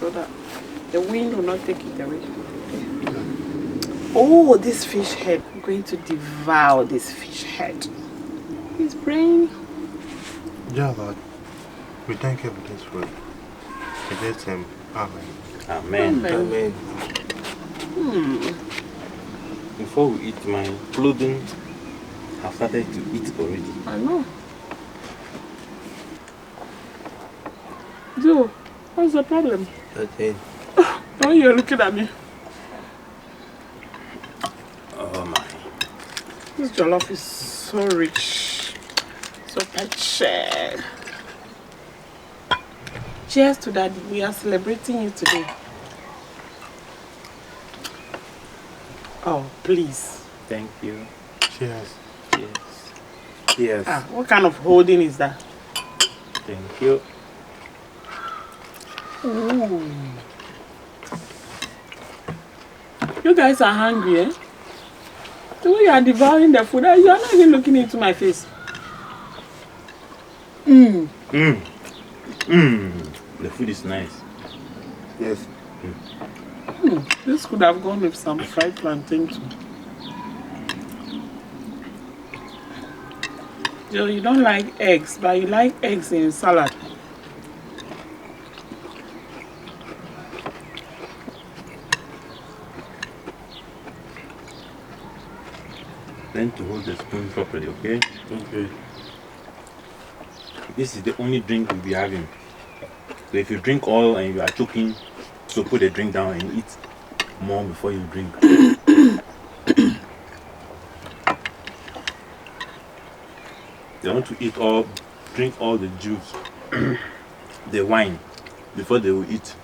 so that the wind will not take it away. Oh, this fish head. I'm going to devour this fish head. His brain. Yeah, Lord. We thank you for this food. In Jesus' name, amen. Amen. Amen. Before we eat, my clothing have started to eat already. I know. Joe, what's the problem? Okay. Why you're looking at me? Oh my. This jollof is so rich. So touchy. Cheers to that. We are celebrating you today. Oh, please. Thank you. Cheers. Yes. Yes. Ah, what kind of holding is that? Thank you. Ooh. You guys are hungry, eh? The way you are devouring the food, you are not even looking into my face. The food is nice. Yes. This could have gone with some fried plantain too. Joe, you don't like eggs, but you like eggs in salad. Learn to hold the spoon properly, okay? Okay. This is the only drink we'll be having. So if you drink all and you are choking, so put the drink down and eat more before you drink. They want to drink all the juice, the wine, before they will eat.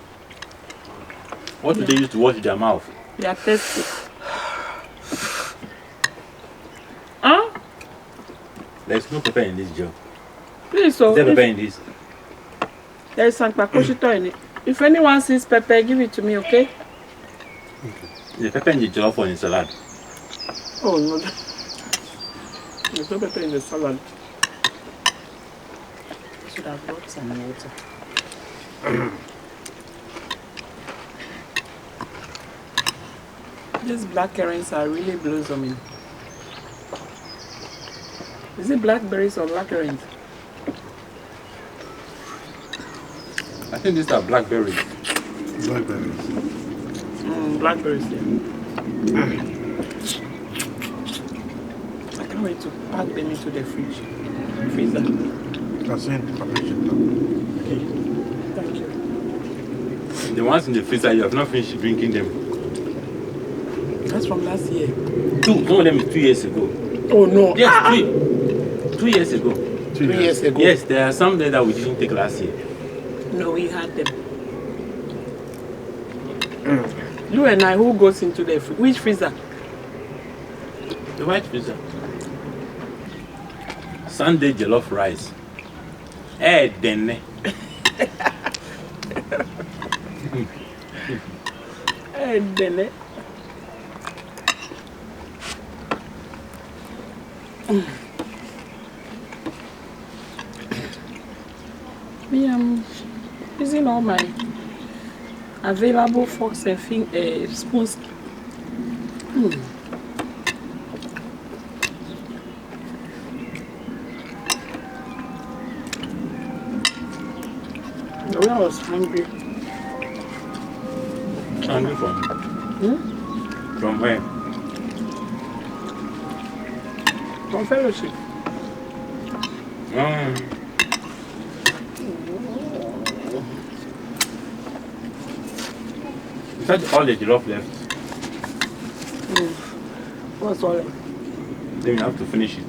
What do they use to wash their mouth? They are thirsty. Huh? There's no pepper in this jar. Please, so Is there pepper in this? there is some pakoshito in it. If anyone sees pepper, give it to me, okay? The pepper in the jollof or in salad? Oh no, there's no pepper in the salad. I should have brought some water. These black currants are really blossoming. Is it blackberries or black currants? I think these are blackberries. Blackberries. Blackberries, yeah. I can't wait to pack them into the freezer. That's in preparation. Okay. Thank you. The ones in the freezer, you have not finished drinking them. That's from last year. Some of them is 2 years ago. Oh no. Yes, 2 years ago. 2 years ago. Yes, there are some there that we didn't take last year. No, we had them. You and I, who goes into the which freezer? The white freezer. Sunday jollof rice. Then. And then me, I'm using all my available forks and spoons. The way I was hungry. Hungry from? From where? From fellowship. Is that all the jollof left? What's all? Then you have to finish it.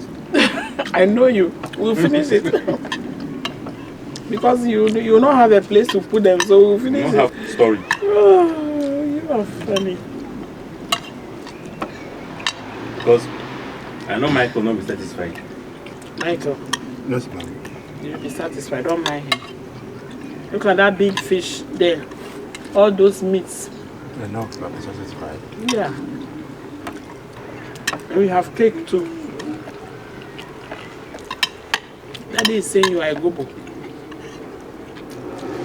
I know you. We'll finish it. Because you don't have a place to put them, so we'll finish You it. don't have storage. Oh, you are funny. Because I know Michael will not be satisfied. Michael, Yes, ma'am. you'll be satisfied. Don't mind him. Look at that big fish there. All those meats. I know, but I'm satisfied. Yeah. And we have cake too. Daddy is saying you are a gobo.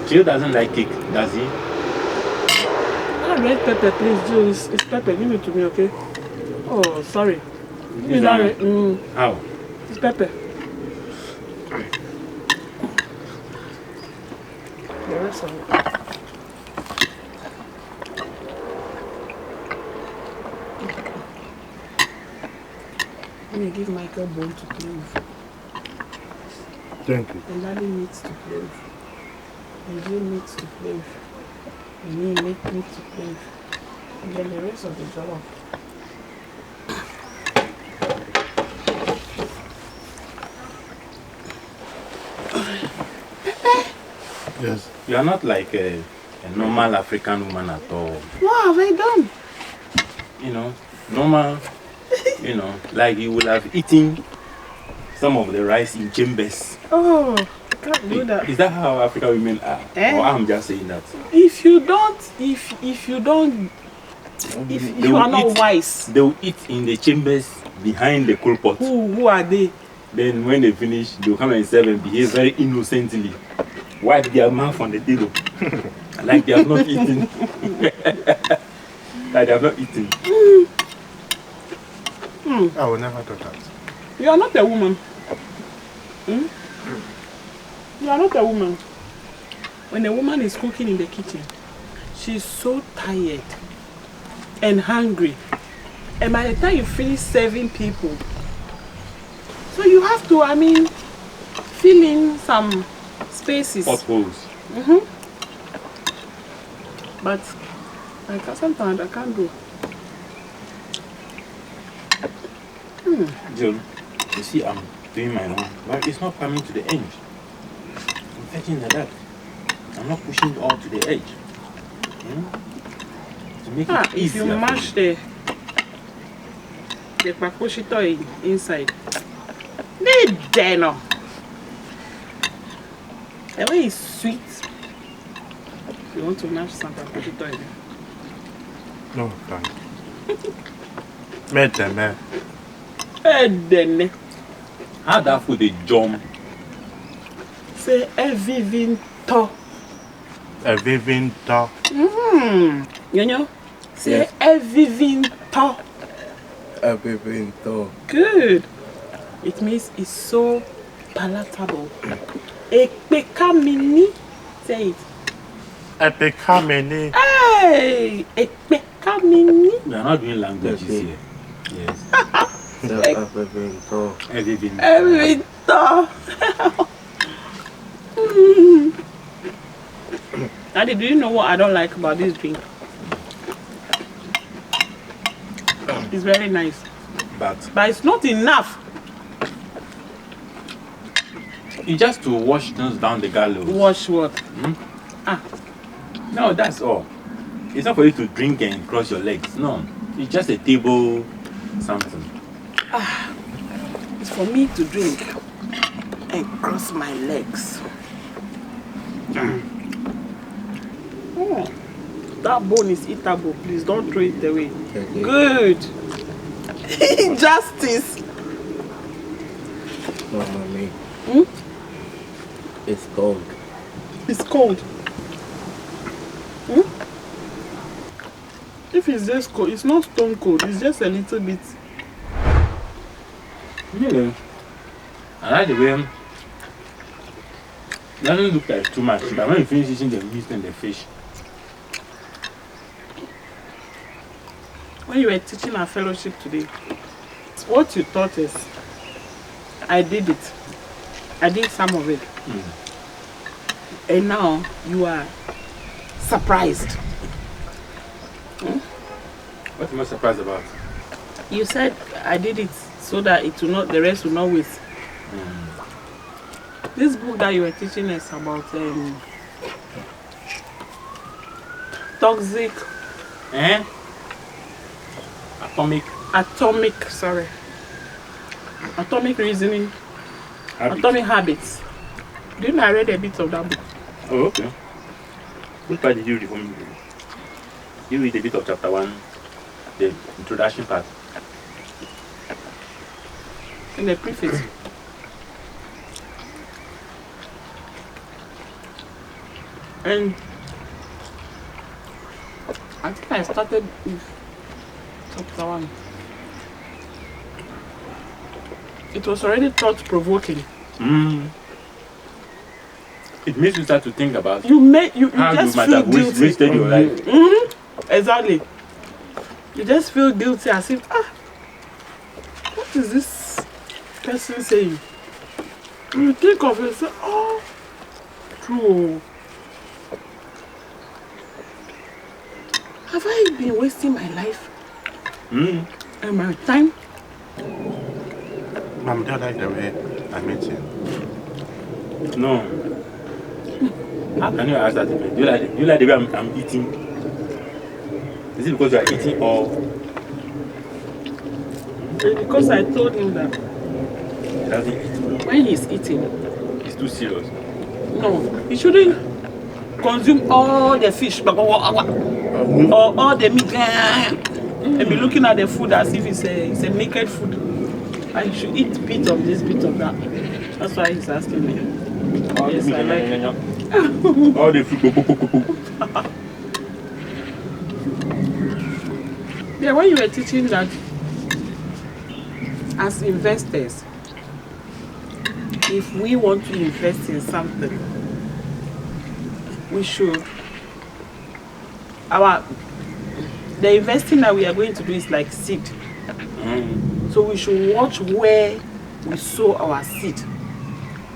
Jill doesn't like cake, does he? that red pepper, please, Joe. It's pepper. Give it to me, okay? Oh, sorry. Give me that red. How? It's pepper. The rest of it. Let me give Michael bone to play with. Thank you. And Daddy needs to play with. And Jill needs to play with. And me need to play with. And then the rest of the jollof. Yes. You are not like a normal African woman at all. What have I done? You know, normal, like you would have eaten some of the rice in chambers. Oh, I can't do that. Is that how African women are? Or I'm just saying that? If you are not wise, they will eat in the chambers behind the coal pot. who are they? Then when they finish, they will come and serve and behave very innocently. Wipe their mouth on the table. Like they have not eaten. Like they have not eaten. I will never do that. You are not a woman. You are not a woman. When a woman is cooking in the kitchen, she's so tired and hungry. And by the time you finish serving people, so you have to, fill in some spaces. Potholes. But sometimes I can't do. Jill, you see, I'm doing my own, but it's not coming to the edge. I'm fetching the depth. I'm not pushing it all to the edge. To make it If you easier. mash the pakoshito inside, they no. The way it's sweet. You want to mash some pakoshito in it. No, thank you. Made them, man. Then How that food they jump? say everything to. A vivint top. You know? Say Yes. everything to. Everything though. Good. It means it's so palatable. Ekpekamini. Say it. Epic harmony. Hey! Ekpekamini. We are not doing languages Okay. here. Yes. So everything though. Everything. Everything to. Daddy, do you know what I don't like about this drink? It's very nice, But but it's not enough. it's just to wash things down the gallows. Wash what? No, that's all. It's not for you to drink and cross your legs. No. It's just a table something. It's for me to drink and cross my legs. Oh, that bone is eatable. Please don't throw it away. Okay. Good. Justice. No, mommy. Hmm? It's cold. It's cold. If it's just cold, it's not stone cold. It's just a little bit. Yeah. I like the way it doesn't look like too much, but when you finish eating the meat and the fish, When you were teaching our fellowship today, what you taught us, I did it. I did some of it. And now you are surprised. what am I surprised about? You said I did it so that it will not, the rest will not waste. This book that you were teaching us about toxic, atomic reasoning, atomic habits. Do you know I read a bit of that book? Oh, okay. Which part did you read from? You read a bit of chapter 1, the introduction part. In the preface. And I think I started with chapter 1. It was already thought-provoking. It makes you start to think about You how you just might feel have guilty. wasted your life. Exactly. You just feel guilty as if, what is this person saying? You think of it, say, oh, true. Have I been wasting my life and my time? Mom, do you like the way I'm eating? No. How can you ask that again? Do you like the way I'm eating? Is it because you are eating or Because I told him that he doesn't eat? when he's eating, It's too serious. no, he shouldn't consume all the fish or all the meat and be looking at the food as if it's a naked food. I should eat bit of this, bit of that. That's why he's asking me. Yes, I like it. All the food. Yeah, when you were teaching that as investors, if we want to invest in something, we should the investing that we are going to do is like seed. So we should watch where we sow our seed,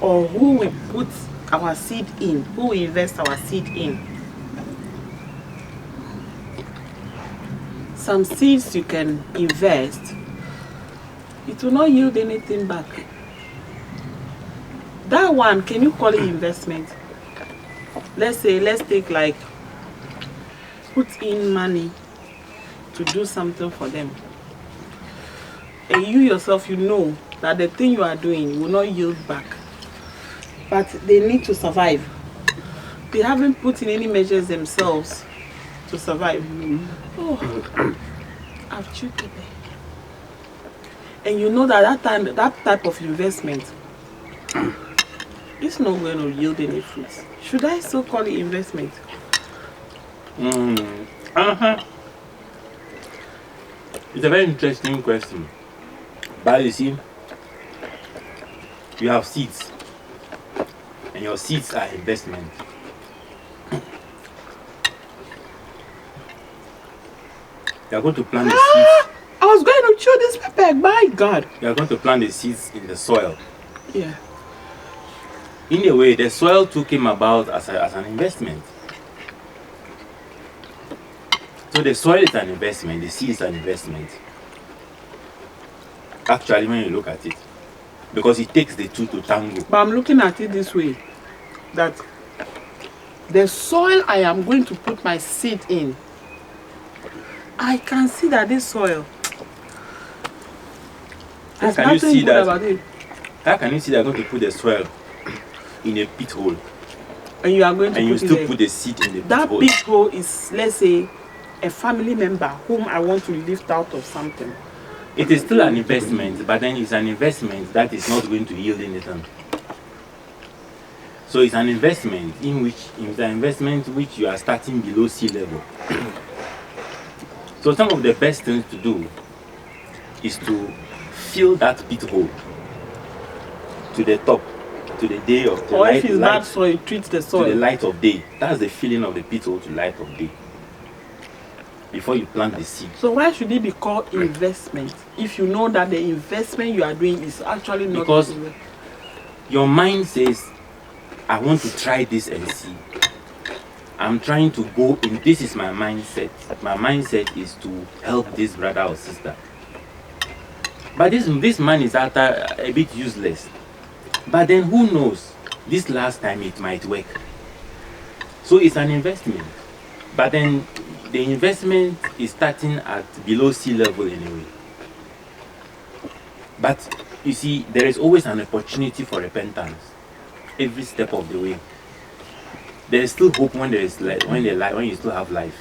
or who we put our seed in, who we invest our seed in. Some seeds you can invest, it will not yield anything back. That one, can you call it investment? Let's take like put in money to do something for them. And you yourself, you know that the thing you are doing will not yield back. But they need to survive. They haven't put in any measures themselves to survive. Oh, I've chewed it. And you know that type of investment is not going to yield any fruits. Should I still call it investment? It's a very interesting question. But you see, you have seeds, and your seeds are investment. You are going to plant the seeds. I was going to chew this pepper, my God. You are going to plant the seeds in the soil. Yeah. In a way, the soil too came about as an investment. So the soil is an investment, the seed is an investment. Actually, when you look at it, because it takes the two to tango. But I'm looking at it this way, that the soil I am going to put my seed in, I can see that this soil, How can you see that? How can you see that you're going to put the soil in a pit hole? And you are going to and you put still put the seed in the pit hole? That pit hole is, let's say, a family member whom I want to lift out of something. It is still an investment, but then it's an investment that is not going to yield anything. So it's an investment which you are starting below sea level. So some of the best things to do is to fill that pit hole to the top, to the day of the or light. If it's bad soil, treat the soil. To the light of day. That's the filling of the pit hole to light of day. Before you plant the seed. So why should it be called investment if you know that the investment you are doing is actually not? Because your mind says, I want to try this and see. I'm trying to go in. This is my mindset. My mindset is to help this brother or sister. But this man is a bit useless. But then who knows? This last time it might work. So it's an investment. But then the investment is starting at below sea level anyway. But you see, there is always an opportunity for repentance every step of the way. There is still hope when there is life, when you still have life.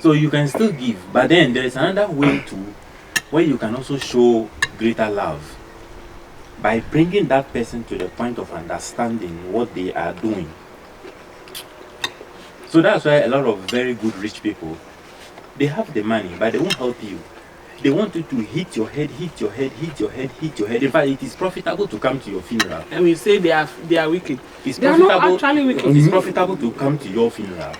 So you can still give, but then there is another way too, where you can also show greater love by bringing that person to the point of understanding what they are doing. So that's why a lot of very good rich people, they have the money, but they won't help you. They want you to hit your head, hit your head, hit your head, hit your head. In fact, it is profitable to come to your funeral. And we say they are wicked. It's They are profitable. not actually wicked. It's profitable to come to your funeral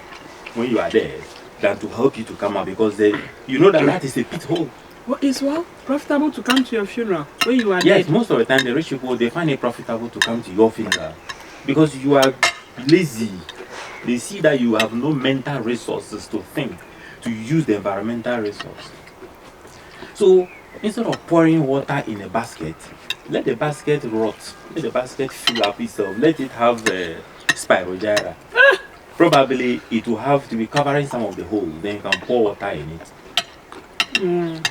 when you are there than to help you to come out, because you know that is a pit hole. What is what? Profitable to come to your funeral when you are Yes, dead? most of the time the rich people, they find it profitable to come to your funeral because you are lazy. They see that you have no mental resources to think, to use the environmental resource. So instead of pouring water in a basket, let the basket rot, let the basket fill up itself, let it have spirogyra. Probably it will have to be covering some of the holes, then you can pour water in it.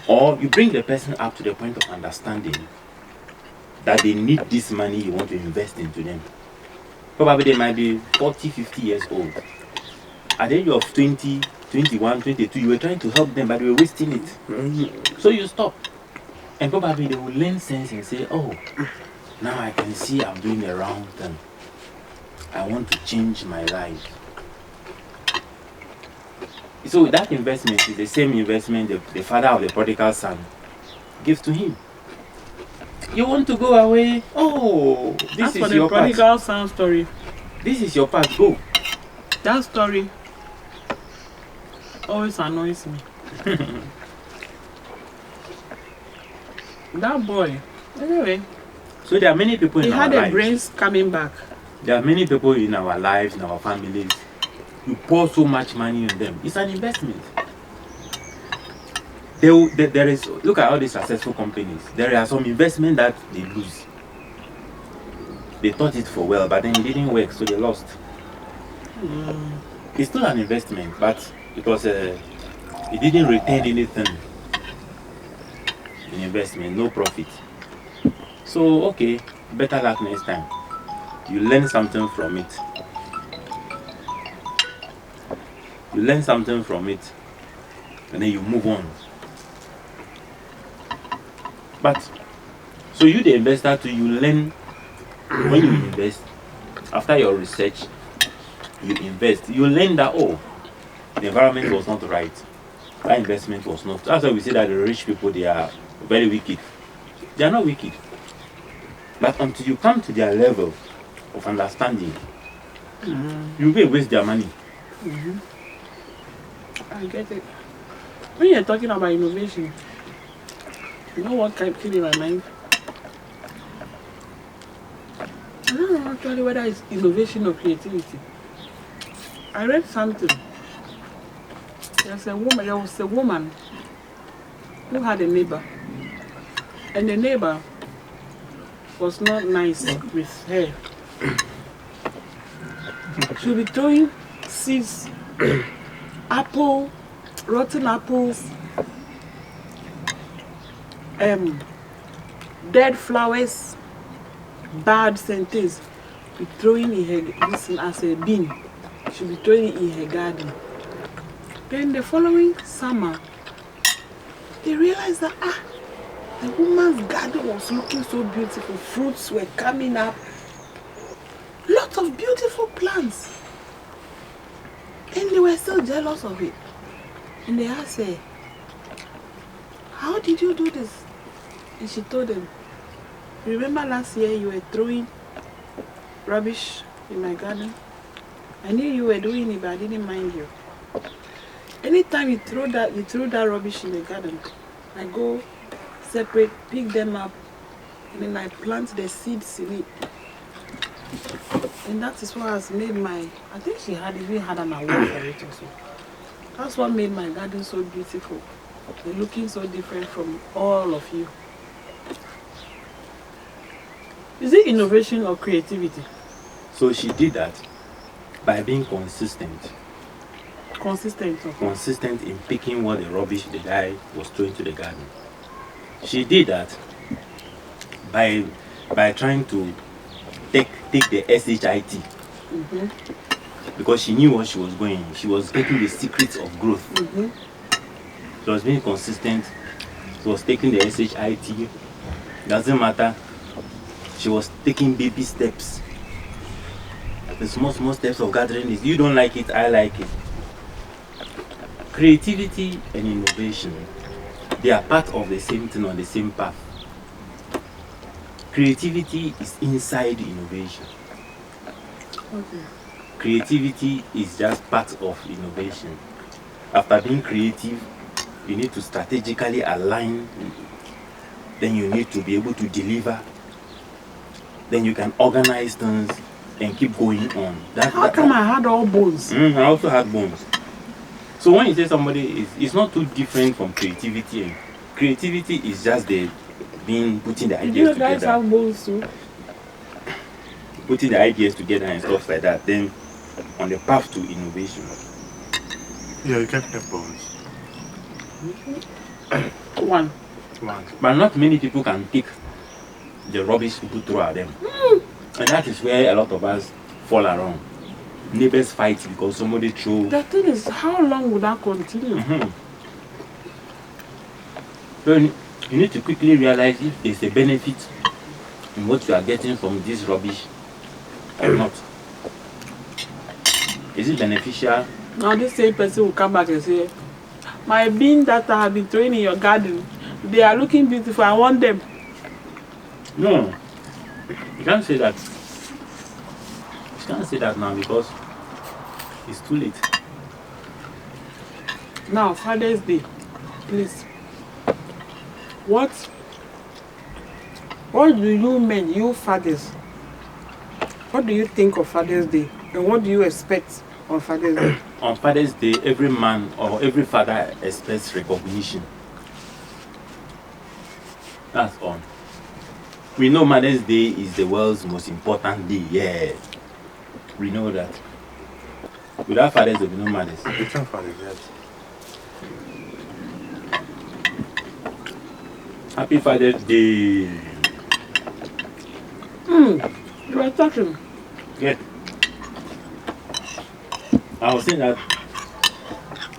Or you bring the person up to the point of understanding that they need this money you want to invest into them. Probably they might be 40, 50 years old. At the age of 20, 21, 22, you were trying to help them, but they were wasting it. So you stop. And probably they will learn sense and say, oh, now I can see I'm doing the wrong thing. I want to change my life. So that investment is the same investment the father of the prodigal son gives to him. You want to go away? Oh, this is your part. That's for the prodigal son story. This is your part. Go. That story always annoys me. That boy. Anyway. So there are many people in our lives. He had a brains coming back. There are many people in our lives, in our families. You pour so much money on them. It's an investment. There is, look at all these successful companies. There are some investment that they lose. They thought it for well, but then it didn't work, so they lost. It's still an investment, but it didn't return anything in investment, no profit. So okay, better luck next time. You learn something from it. You learn something from it, and then you move on. But so you, the investor, too, you learn when you invest. After your research, you invest. You learn that the environment was not right. That investment was not. That's why we say that the rich people, they are very wicked. They are not wicked, but until you come to their level of understanding, you will waste their money. I get it. When you're talking about innovation, you know what came in my mind? I don't know actually whether it's innovation or creativity. I read something. There was a woman who had a neighbor. And the neighbor was not nice with her. She'll be throwing seeds, rotten apples, dead flowers, birds and things. Be throwing in her as a bin. She'll be throwing it in her garden. Then the following summer, they realized that the woman's garden was looking so beautiful. Fruits were coming up. Lots of beautiful plants. And they were still jealous of it. And they asked her, how did you do this? And she told them, remember last year you were throwing rubbish in my garden? I knew you were doing it, but I didn't mind you. Anytime you throw that rubbish in the garden, I go separate, pick them up, and then I plant the seeds in it. And that is what has made I think she even had an award for it also. That's what made my garden so beautiful. They're looking so different from all of you. Is it innovation or creativity? So she did that by being consistent. Consistent. Okay. Consistent in picking what the rubbish the guy was throwing to the garden. She did that by trying to take the SHIT. Because she knew what she was going. She was getting the secrets of growth. She was being consistent. She was taking the SHIT. Doesn't matter. She was taking baby steps. the small steps of gathering this. You don't like it, I like it. Creativity and innovation, they are part of the same thing on the same path. Creativity is inside innovation. Okay. Creativity is just part of innovation. After being creative, you need to strategically align. Then you need to be able to deliver. Then you can organize things and keep going on. How come I had all bones? I also had bones. So when you say somebody it's not too different from creativity. And creativity is just putting the Did you ideas guys together. have bones too? Putting the ideas together and stuff like that. Then on the path to innovation. Yeah, you can have bones. One. But not many people can take the rubbish people throw at them. And that is where a lot of us fall around. Neighbors fight because somebody threw. The thing is, how long would that continue? So you need to quickly realize if there's a benefit in what you are getting from this rubbish or not. Is it beneficial? Now this same person will come back and say, my beans that I have been throwing in your garden, they are looking beautiful, I want them. No. You can't say that. You can't say that now because it's too late. Now, Father's Day, please. What do you mean, you fathers? What do you think of Father's Day? And what do you expect on Father's Day? On Father's Day, every man or every father expects recognition. That's all. We know Mother's Day is the world's most important day. Yeah. We know that. Without Father's Day, we know Mother's. You can find it, yes. Happy Father's Day. You were talking. Yeah. I was saying that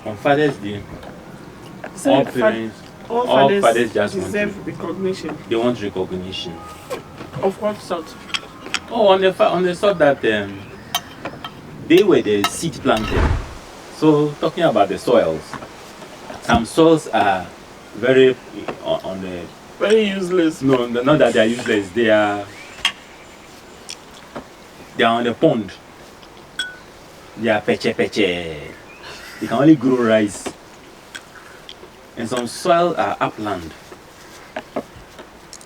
on Father's Day, all parents, all fathers just deserve recognition. They want recognition. Of what sort? Oh, on the sort that they were the seed planted. So talking about the soils, some soils are very on the Very useless. no, not that they are useless. They are on the pond. They are peche. They can only grow rice. And some soil are upland.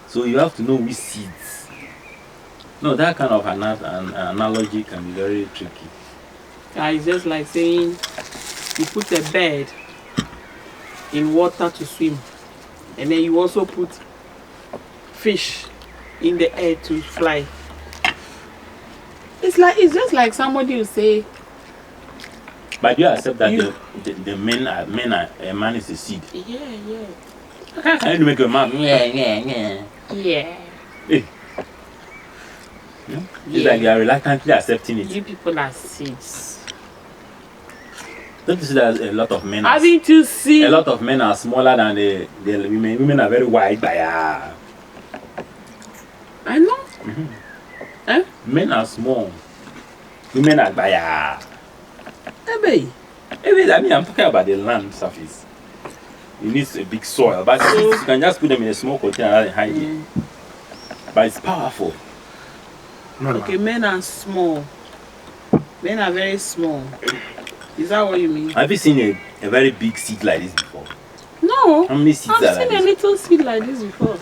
So you have to know which seeds. No, that kind of an analogy can be very tricky. It's just like saying you put a bird in water to swim, and then you also put fish in the air to fly. It's just like somebody will say. But you accept that the men are a man is a seed. Yeah. Can you make a man? Yeah. Yeah. Hey. It's like you are reluctantly accepting it. You people are seeds. Don't you see that a lot of men are Haven't you seen? a lot of men are smaller than the women. Women are very wide by I know. Men are small. Women are by Hey, I mean, I'm talking about the land surface. It needs a big soil, but you can just put them in a small container and hide it. But it's powerful. No, okay, men are small. Men are very small. Is that what you mean? Have you seen a very big seed like this before? No. How many seeds I've are seen like a this? little seed like this before.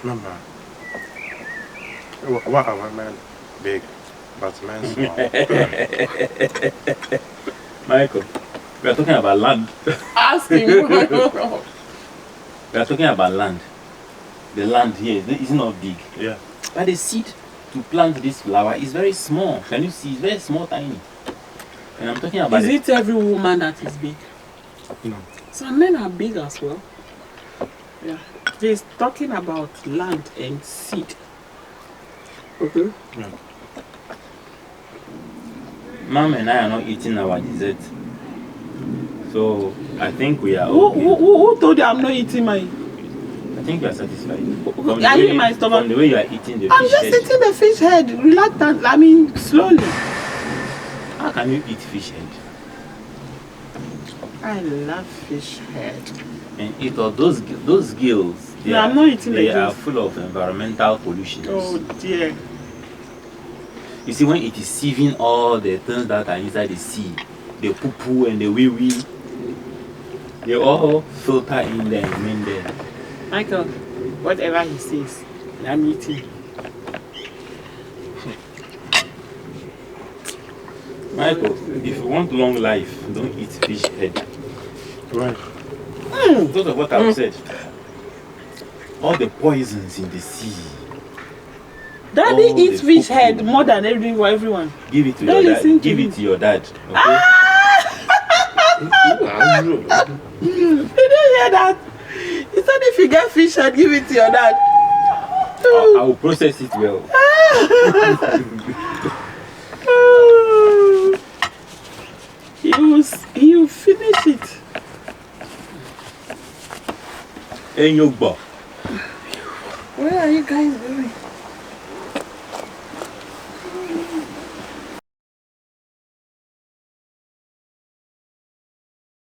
Remember, what are men big, but men small? Michael, we are talking about land. Ask him. We are talking about land. The land here is not big. Yeah. But the seed to plant this flower is very small. Can you see? It's very small, tiny. And I'm talking about Is it every woman that is big? No. Some men are big as well. Yeah. He's talking about land and seed. Okay. Yeah. Mom and I are not eating our dessert. So I think we are Who, okay. who told you I'm not eating mine? think you are satisfied. Are you in my stomach? From the way you are eating the I'm fish just head. eating the fish head, reluctant. I mean, slowly. How can you eat fish head? I love fish head. And eat all those gills. No, I'm not eating the They are gills. full of environmental pollution. Oh dear. You see, when it is sieving all the things that are inside the sea, the poo-poo and the wee-wee, they all filter in there and remain there. Michael, whatever he says, I'm eating. Michael, if you want long life, don't eat fish head. Right. Those are what I've said. All the poisons in the sea. Daddy all eats the fish poo-poo. head more than everyone. Give it to Don't your listen dad. to Give him. it to your dad. Okay? You didn't hear that? He said if you get fish head, give it to your dad. I will process it well. He will finish it. Enyogbo. Where are you guys going?